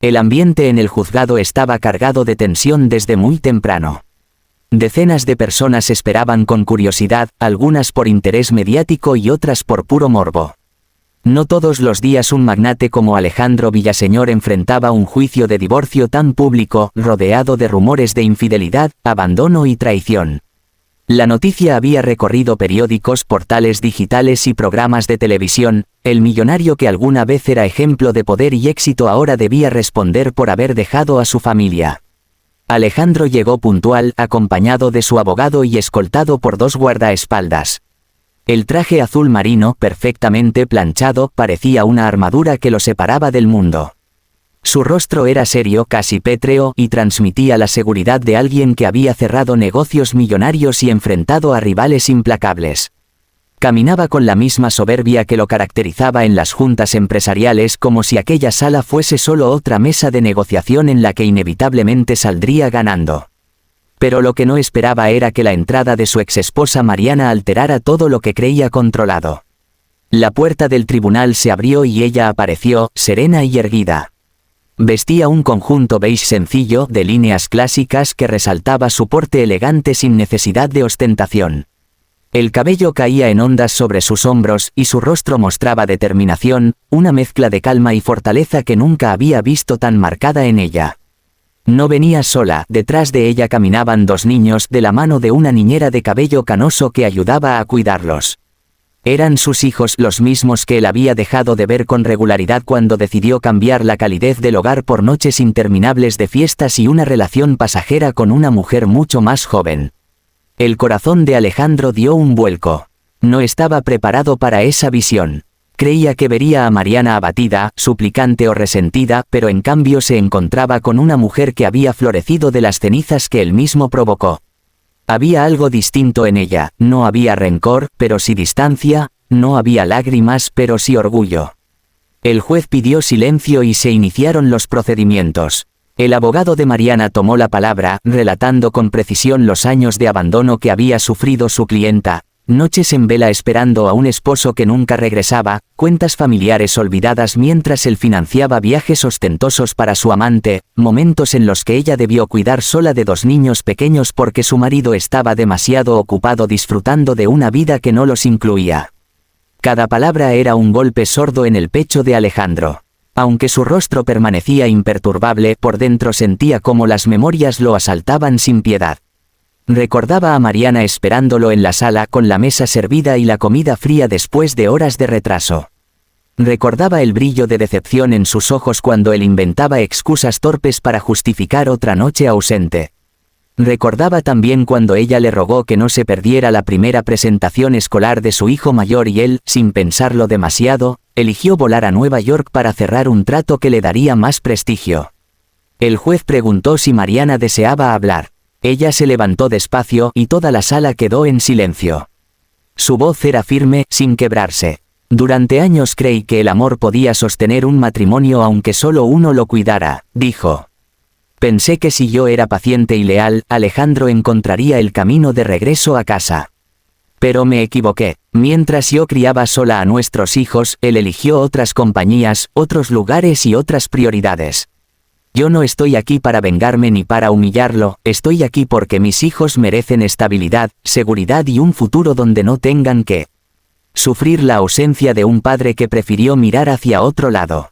El ambiente en el juzgado estaba cargado de tensión desde muy temprano. Decenas de personas esperaban con curiosidad, algunas por interés mediático y otras por puro morbo. No todos los días un magnate como Alejandro Villaseñor enfrentaba un juicio de divorcio tan público, rodeado de rumores de infidelidad, abandono y traición. La noticia había recorrido periódicos, portales digitales y programas de televisión. El millonario que alguna vez era ejemplo de poder y éxito ahora debía responder por haber dejado a su familia. Alejandro llegó puntual, acompañado de su abogado y escoltado por 2 guardaespaldas. El traje azul marino, perfectamente planchado, parecía una armadura que lo separaba del mundo. Su rostro era serio, casi pétreo, y transmitía la seguridad de alguien que había cerrado negocios millonarios y enfrentado a rivales implacables. Caminaba con la misma soberbia que lo caracterizaba en las juntas empresariales, como si aquella sala fuese solo otra mesa de negociación en la que inevitablemente saldría ganando. Pero lo que no esperaba era que la entrada de su exesposa Mariana alterara todo lo que creía controlado. La puerta del tribunal se abrió y ella apareció, serena y erguida. Vestía un conjunto beige sencillo, de líneas clásicas, que resaltaba su porte elegante sin necesidad de ostentación. El cabello caía en ondas sobre sus hombros, y su rostro mostraba determinación, una mezcla de calma y fortaleza que nunca había visto tan marcada en ella. No venía sola, detrás de ella caminaban 2 niños de la mano de una niñera de cabello canoso que ayudaba a cuidarlos. Eran sus hijos, los mismos que él había dejado de ver con regularidad cuando decidió cambiar la calidez del hogar por noches interminables de fiestas y una relación pasajera con una mujer mucho más joven. El corazón de Alejandro dio un vuelco. No estaba preparado para esa visión. Creía que vería a Mariana abatida, suplicante o resentida, pero en cambio se encontraba con una mujer que había florecido de las cenizas que él mismo provocó. Había algo distinto en ella, no había rencor, pero sí distancia, no había lágrimas, pero sí orgullo. El juez pidió silencio y se iniciaron los procedimientos. El abogado de Mariana tomó la palabra, relatando con precisión los años de abandono que había sufrido su clienta. Noches en vela esperando a un esposo que nunca regresaba, cuentas familiares olvidadas mientras él financiaba viajes ostentosos para su amante, momentos en los que ella debió cuidar sola de 2 niños pequeños porque su marido estaba demasiado ocupado disfrutando de una vida que no los incluía. Cada palabra era un golpe sordo en el pecho de Alejandro. Aunque su rostro permanecía imperturbable, por dentro sentía cómo las memorias lo asaltaban sin piedad. Recordaba a Mariana esperándolo en la sala con la mesa servida y la comida fría después de horas de retraso. Recordaba el brillo de decepción en sus ojos cuando él inventaba excusas torpes para justificar otra noche ausente. Recordaba también cuando ella le rogó que no se perdiera la primera presentación escolar de su hijo mayor y él, sin pensarlo demasiado, eligió volar a Nueva York para cerrar un trato que le daría más prestigio. El juez preguntó si Mariana deseaba hablar. Ella se levantó despacio y toda la sala quedó en silencio. Su voz era firme, sin quebrarse. Durante años creí que el amor podía sostener un matrimonio aunque solo uno lo cuidara, dijo. Pensé que si yo era paciente y leal, Alejandro encontraría el camino de regreso a casa. Pero me equivoqué. Mientras yo criaba sola a nuestros hijos, él eligió otras compañías, otros lugares y otras prioridades. Yo no estoy aquí para vengarme ni para humillarlo, estoy aquí porque mis hijos merecen estabilidad, seguridad y un futuro donde no tengan que sufrir la ausencia de un padre que prefirió mirar hacia otro lado.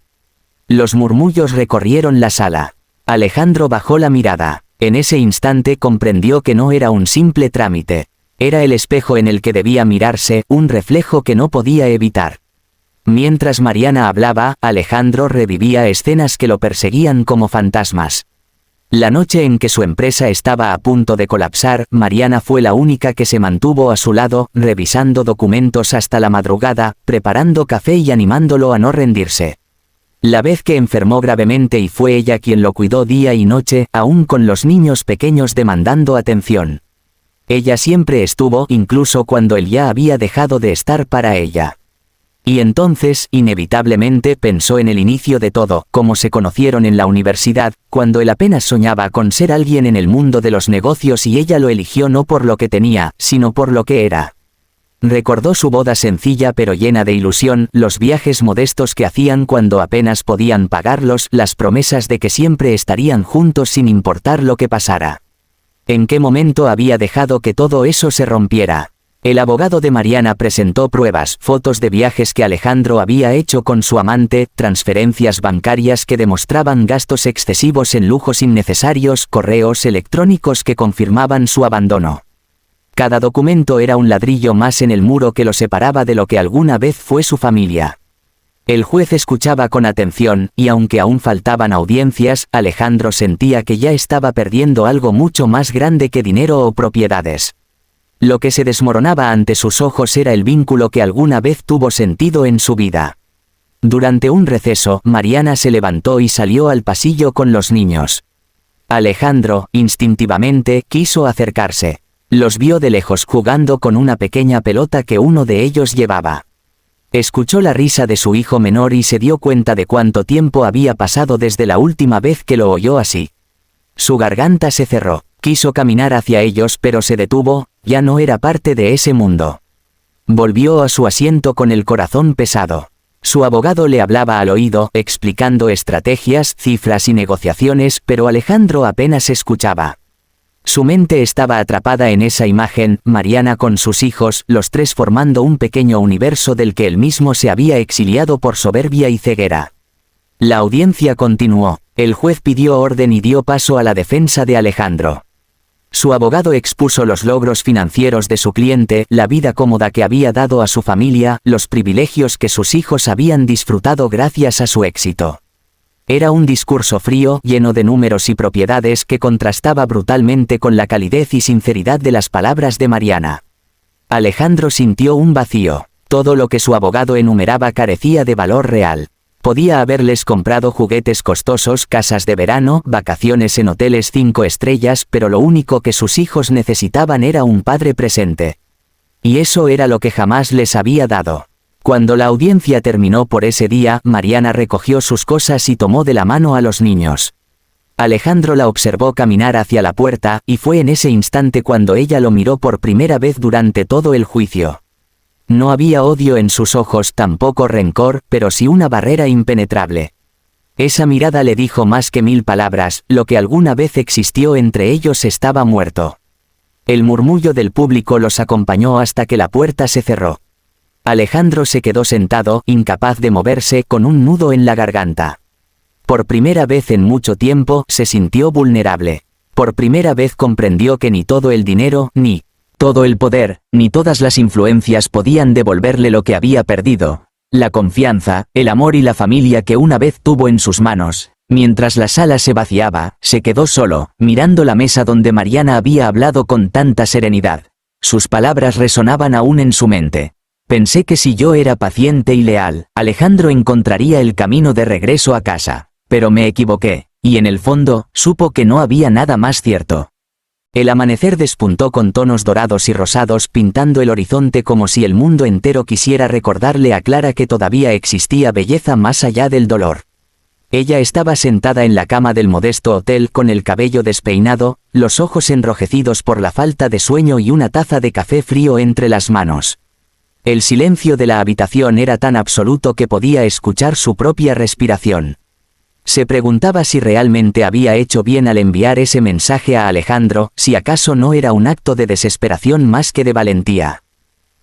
Los murmullos recorrieron la sala. Alejandro bajó la mirada. En ese instante comprendió que no era un simple trámite. Era el espejo en el que debía mirarse, un reflejo que no podía evitar. Mientras Mariana hablaba, Alejandro revivía escenas que lo perseguían como fantasmas. La noche en que su empresa estaba a punto de colapsar, Mariana fue la única que se mantuvo a su lado, revisando documentos hasta la madrugada, preparando café y animándolo a no rendirse. La vez que enfermó gravemente y fue ella quien lo cuidó día y noche, aún con los niños pequeños demandando atención. Ella siempre estuvo, incluso cuando él ya había dejado de estar para ella. Y entonces, inevitablemente, pensó en el inicio de todo, cómo se conocieron en la universidad, cuando él apenas soñaba con ser alguien en el mundo de los negocios y ella lo eligió no por lo que tenía, sino por lo que era. Recordó su boda sencilla pero llena de ilusión, los viajes modestos que hacían cuando apenas podían pagarlos, las promesas de que siempre estarían juntos sin importar lo que pasara. ¿En qué momento había dejado que todo eso se rompiera? El abogado de Mariana presentó pruebas, fotos de viajes que Alejandro había hecho con su amante, transferencias bancarias que demostraban gastos excesivos en lujos innecesarios, correos electrónicos que confirmaban su abandono. Cada documento era un ladrillo más en el muro que lo separaba de lo que alguna vez fue su familia. El juez escuchaba con atención, y aunque aún faltaban audiencias, Alejandro sentía que ya estaba perdiendo algo mucho más grande que dinero o propiedades. Lo que se desmoronaba ante sus ojos era el vínculo que alguna vez tuvo sentido en su vida. Durante un receso, Mariana se levantó y salió al pasillo con los niños. Alejandro, instintivamente, quiso acercarse. Los vio de lejos jugando con una pequeña pelota que uno de ellos llevaba. Escuchó la risa de su hijo menor y se dio cuenta de cuánto tiempo había pasado desde la última vez que lo oyó así. Su garganta se cerró, quiso caminar hacia ellos pero se detuvo, ya no era parte de ese mundo. Volvió a su asiento con el corazón pesado. Su abogado le hablaba al oído, explicando estrategias, cifras y negociaciones, pero Alejandro apenas escuchaba. Su mente estaba atrapada en esa imagen, Mariana con sus hijos, los tres formando un pequeño universo del que él mismo se había exiliado por soberbia y ceguera. La audiencia continuó. El juez pidió orden y dio paso a la defensa de Alejandro. Su abogado expuso los logros financieros de su cliente, la vida cómoda que había dado a su familia, los privilegios que sus hijos habían disfrutado gracias a su éxito. Era un discurso frío, lleno de números y propiedades que contrastaba brutalmente con la calidez y sinceridad de las palabras de Mariana. Alejandro sintió un vacío. Todo lo que su abogado enumeraba carecía de valor real. Podía haberles comprado juguetes costosos, casas de verano, vacaciones en hoteles 5 estrellas, pero lo único que sus hijos necesitaban era un padre presente. Y eso era lo que jamás les había dado. Cuando la audiencia terminó por ese día, Mariana recogió sus cosas y tomó de la mano a los niños. Alejandro la observó caminar hacia la puerta, y fue en ese instante cuando ella lo miró por primera vez durante todo el juicio. No había odio en sus ojos, tampoco rencor, pero sí una barrera impenetrable. Esa mirada le dijo más que 1000 palabras, lo que alguna vez existió entre ellos estaba muerto. El murmullo del público los acompañó hasta que la puerta se cerró. Alejandro se quedó sentado, incapaz de moverse, con un nudo en la garganta. Por primera vez en mucho tiempo, se sintió vulnerable. Por primera vez comprendió que ni todo el dinero, ni todo el poder, ni todas las influencias podían devolverle lo que había perdido: la confianza, el amor y la familia que una vez tuvo en sus manos. Mientras la sala se vaciaba, se quedó solo, mirando la mesa donde Mariana había hablado con tanta serenidad. Sus palabras resonaban aún en su mente. Pensé que si yo era paciente y leal, Alejandro encontraría el camino de regreso a casa. Pero me equivoqué, y en el fondo, supo que no había nada más cierto. El amanecer despuntó con tonos dorados y rosados, pintando el horizonte como si el mundo entero quisiera recordarle a Clara que todavía existía belleza más allá del dolor. Ella estaba sentada en la cama del modesto hotel con el cabello despeinado, los ojos enrojecidos por la falta de sueño y una taza de café frío entre las manos. El silencio de la habitación era tan absoluto que podía escuchar su propia respiración. Se preguntaba si realmente había hecho bien al enviar ese mensaje a Alejandro, si acaso no era un acto de desesperación más que de valentía.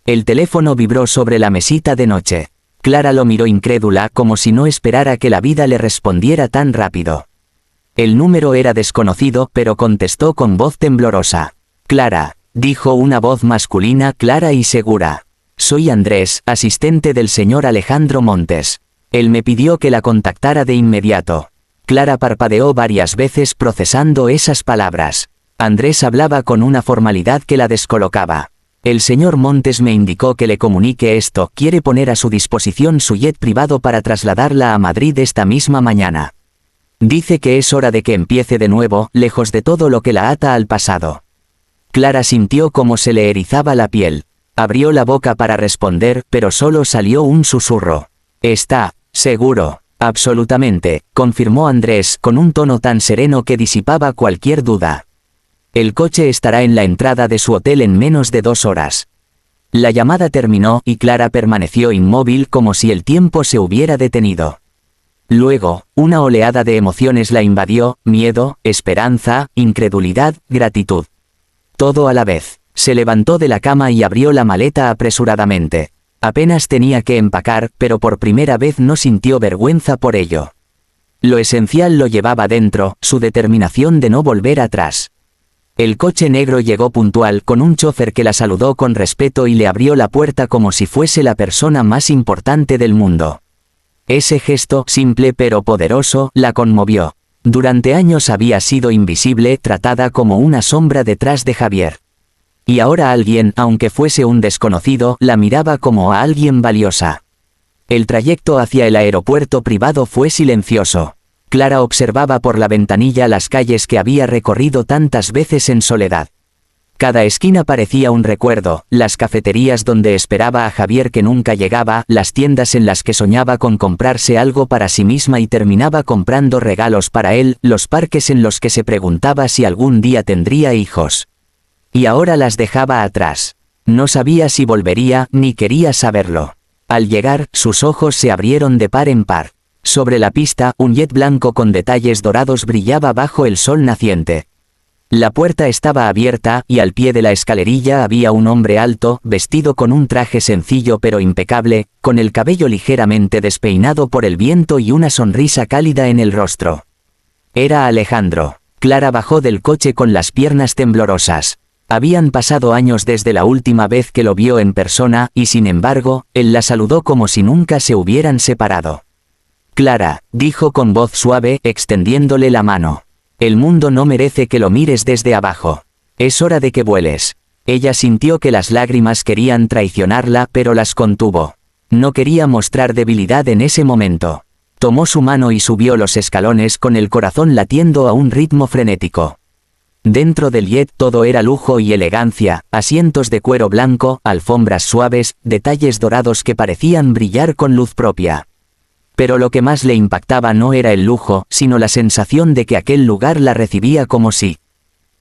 El teléfono vibró sobre la mesita de noche. Clara lo miró incrédula, como si no esperara que la vida le respondiera tan rápido. El número era desconocido, pero contestó con voz temblorosa. «Clara», dijo una voz masculina clara y segura. «Soy Andrés, asistente del señor Alejandro Montes. Él me pidió que la contactara de inmediato». Clara parpadeó varias veces procesando esas palabras. Andrés hablaba con una formalidad que la descolocaba. «El señor Montes me indicó que le comunique esto, quiere poner a su disposición su jet privado para trasladarla a Madrid esta misma mañana. Dice que es hora de que empiece de nuevo, lejos de todo lo que la ata al pasado». Clara sintió como se le erizaba la piel. Abrió la boca para responder, pero solo salió un susurro. «Está seguro». «Absolutamente», confirmó Andrés con un tono tan sereno que disipaba cualquier duda. «El coche estará en la entrada de su hotel en menos de 2 horas». La llamada terminó y Clara permaneció inmóvil como si el tiempo se hubiera detenido. Luego, una oleada de emociones la invadió: miedo, esperanza, incredulidad, gratitud. Todo a la vez. Se levantó de la cama y abrió la maleta apresuradamente. Apenas tenía que empacar, pero por primera vez no sintió vergüenza por ello. Lo esencial lo llevaba dentro, su determinación de no volver atrás. El coche negro llegó puntual, con un chofer que la saludó con respeto y le abrió la puerta como si fuese la persona más importante del mundo. Ese gesto, simple pero poderoso, la conmovió. Durante años había sido invisible, tratada como una sombra detrás de Javier. Y ahora alguien, aunque fuese un desconocido, la miraba como a alguien valiosa. El trayecto hacia el aeropuerto privado fue silencioso. Clara observaba por la ventanilla las calles que había recorrido tantas veces en soledad. Cada esquina parecía un recuerdo: las cafeterías donde esperaba a Javier que nunca llegaba, las tiendas en las que soñaba con comprarse algo para sí misma y terminaba comprando regalos para él, los parques en los que se preguntaba si algún día tendría hijos. Y ahora las dejaba atrás. No sabía si volvería, ni quería saberlo. Al llegar, sus ojos se abrieron de par en par. Sobre la pista, un jet blanco con detalles dorados brillaba bajo el sol naciente. La puerta estaba abierta, y al pie de la escalerilla había un hombre alto, vestido con un traje sencillo pero impecable, con el cabello ligeramente despeinado por el viento y una sonrisa cálida en el rostro. Era Alejandro. Clara bajó del coche con las piernas temblorosas. Habían pasado años desde la última vez que lo vio en persona, y sin embargo, él la saludó como si nunca se hubieran separado. «Clara», dijo con voz suave, extendiéndole la mano. «El mundo no merece que lo mires desde abajo. Es hora de que vueles». Ella sintió que las lágrimas querían traicionarla, pero las contuvo. No quería mostrar debilidad en ese momento. Tomó su mano y subió los escalones con el corazón latiendo a un ritmo frenético. Dentro del jet todo era lujo y elegancia: asientos de cuero blanco, alfombras suaves, detalles dorados que parecían brillar con luz propia. Pero lo que más le impactaba no era el lujo, sino la sensación de que aquel lugar la recibía como si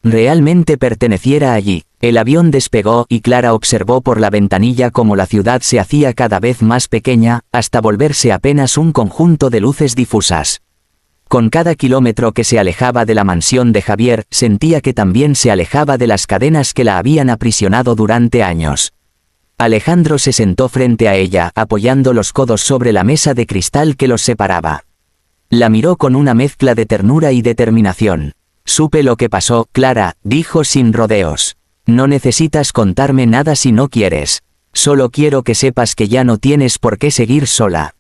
realmente perteneciera allí. El avión despegó y Clara observó por la ventanilla cómo la ciudad se hacía cada vez más pequeña, hasta volverse apenas un conjunto de luces difusas. Con cada kilómetro que se alejaba de la mansión de Javier, sentía que también se alejaba de las cadenas que la habían aprisionado durante años. Alejandro se sentó frente a ella, apoyando los codos sobre la mesa de cristal que los separaba. La miró con una mezcla de ternura y determinación. «Supe lo que pasó, Clara», dijo sin rodeos. «No necesitas contarme nada si no quieres. Solo quiero que sepas que ya no tienes por qué seguir sola».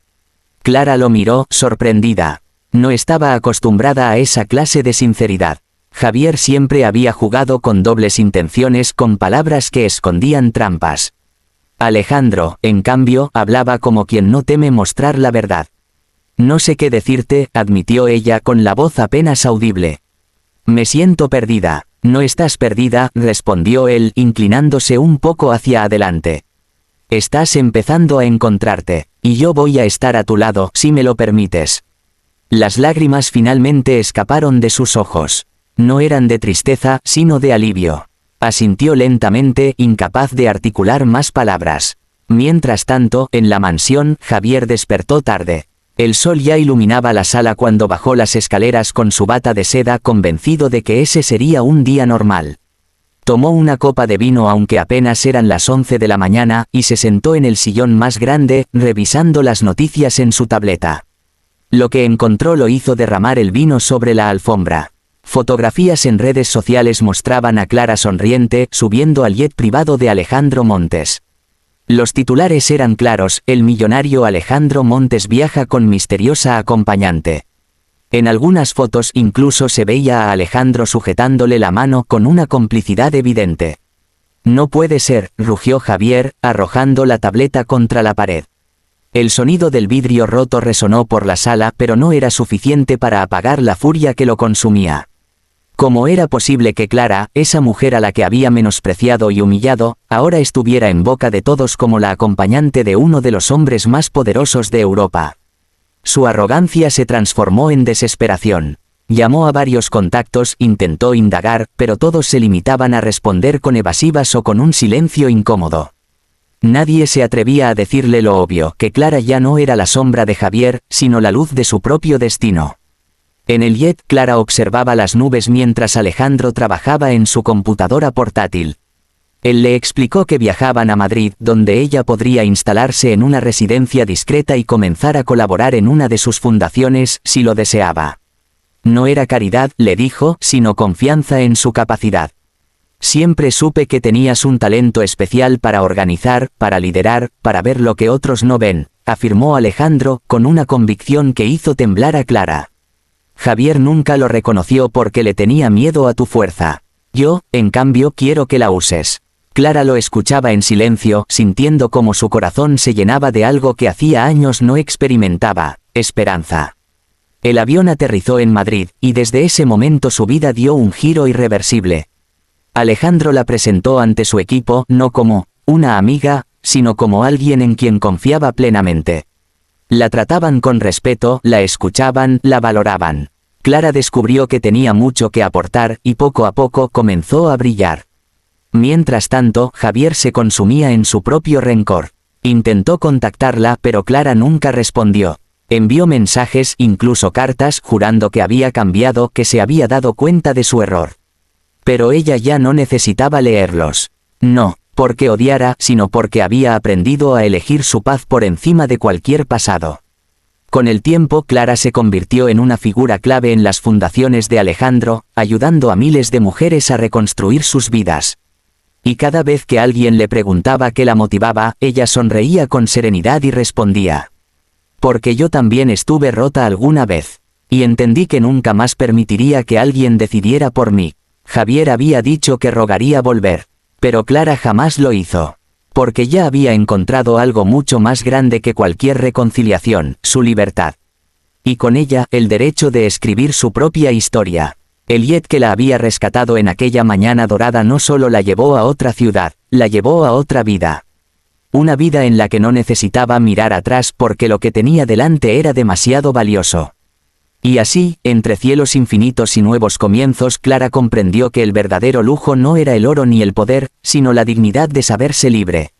Clara lo miró, sorprendida. No estaba acostumbrada a esa clase de sinceridad. Javier siempre había jugado con dobles intenciones, con palabras que escondían trampas. Alejandro, en cambio, hablaba como quien no teme mostrar la verdad. «No sé qué decirte», admitió ella con la voz apenas audible. «Me siento perdida». «No estás perdida», respondió él, inclinándose un poco hacia adelante. «Estás empezando a encontrarte, y yo voy a estar a tu lado, si me lo permites». Las lágrimas finalmente escaparon de sus ojos. No eran de tristeza, sino de alivio. Asintió lentamente, incapaz de articular más palabras. Mientras tanto, en la mansión, Javier despertó tarde. El sol ya iluminaba la sala cuando bajó las escaleras con su bata de seda, convencido de que ese sería un día normal. Tomó una copa de vino aunque apenas eran las 11 de la mañana, y se sentó en el sillón más grande, revisando las noticias en su tableta. Lo que encontró lo hizo derramar el vino sobre la alfombra. Fotografías en redes sociales mostraban a Clara sonriente, subiendo al jet privado de Alejandro Montes. Los titulares eran claros: el millonario Alejandro Montes viaja con misteriosa acompañante. En algunas fotos incluso se veía a Alejandro sujetándole la mano con una complicidad evidente. «No puede ser», rugió Javier, arrojando la tableta contra la pared. El sonido del vidrio roto resonó por la sala, pero no era suficiente para apagar la furia que lo consumía. ¿Cómo era posible que Clara, esa mujer a la que había menospreciado y humillado, ahora estuviera en boca de todos como la acompañante de uno de los hombres más poderosos de Europa? Su arrogancia se transformó en desesperación. Llamó a varios contactos, intentó indagar, pero todos se limitaban a responder con evasivas o con un silencio incómodo. Nadie se atrevía a decirle lo obvio, que Clara ya no era la sombra de Javier, sino la luz de su propio destino. En el jet, Clara observaba las nubes mientras Alejandro trabajaba en su computadora portátil. Él le explicó que viajaban a Madrid, donde ella podría instalarse en una residencia discreta y comenzar a colaborar en una de sus fundaciones, si lo deseaba. No era caridad, le dijo, sino confianza en su capacidad. Siempre supe que tenías un talento especial para organizar, para liderar, para ver lo que otros no ven, afirmó Alejandro, con una convicción que hizo temblar a Clara. Javier nunca lo reconoció porque le tenía miedo a tu fuerza. Yo, en cambio, quiero que la uses. Clara lo escuchaba en silencio, sintiendo cómo su corazón se llenaba de algo que hacía años no experimentaba: esperanza. El avión aterrizó en Madrid, y desde ese momento su vida dio un giro irreversible. Alejandro la presentó ante su equipo, no como una amiga, sino como alguien en quien confiaba plenamente. La trataban con respeto, la escuchaban, la valoraban. Clara descubrió que tenía mucho que aportar, y poco a poco comenzó a brillar. Mientras tanto, Javier se consumía en su propio rencor. Intentó contactarla, pero Clara nunca respondió. Envió mensajes, incluso cartas, jurando que había cambiado, que se había dado cuenta de su error. Pero ella ya no necesitaba leerlos. No, porque odiara, sino porque había aprendido a elegir su paz por encima de cualquier pasado. Con el tiempo, Clara se convirtió en una figura clave en las fundaciones de Alejandro, ayudando a miles de mujeres a reconstruir sus vidas. Y cada vez que alguien le preguntaba qué la motivaba, ella sonreía con serenidad y respondía: porque yo también estuve rota alguna vez. Y entendí que nunca más permitiría que alguien decidiera por mí. Javier había dicho que rogaría volver, pero Clara jamás lo hizo. Porque ya había encontrado algo mucho más grande que cualquier reconciliación: su libertad. Y con ella, el derecho de escribir su propia historia. El jet que la había rescatado en aquella mañana dorada no solo la llevó a otra ciudad, la llevó a otra vida. Una vida en la que no necesitaba mirar atrás porque lo que tenía delante era demasiado valioso. Y así, entre cielos infinitos y nuevos comienzos, Clara comprendió que el verdadero lujo no era el oro ni el poder, sino la dignidad de saberse libre.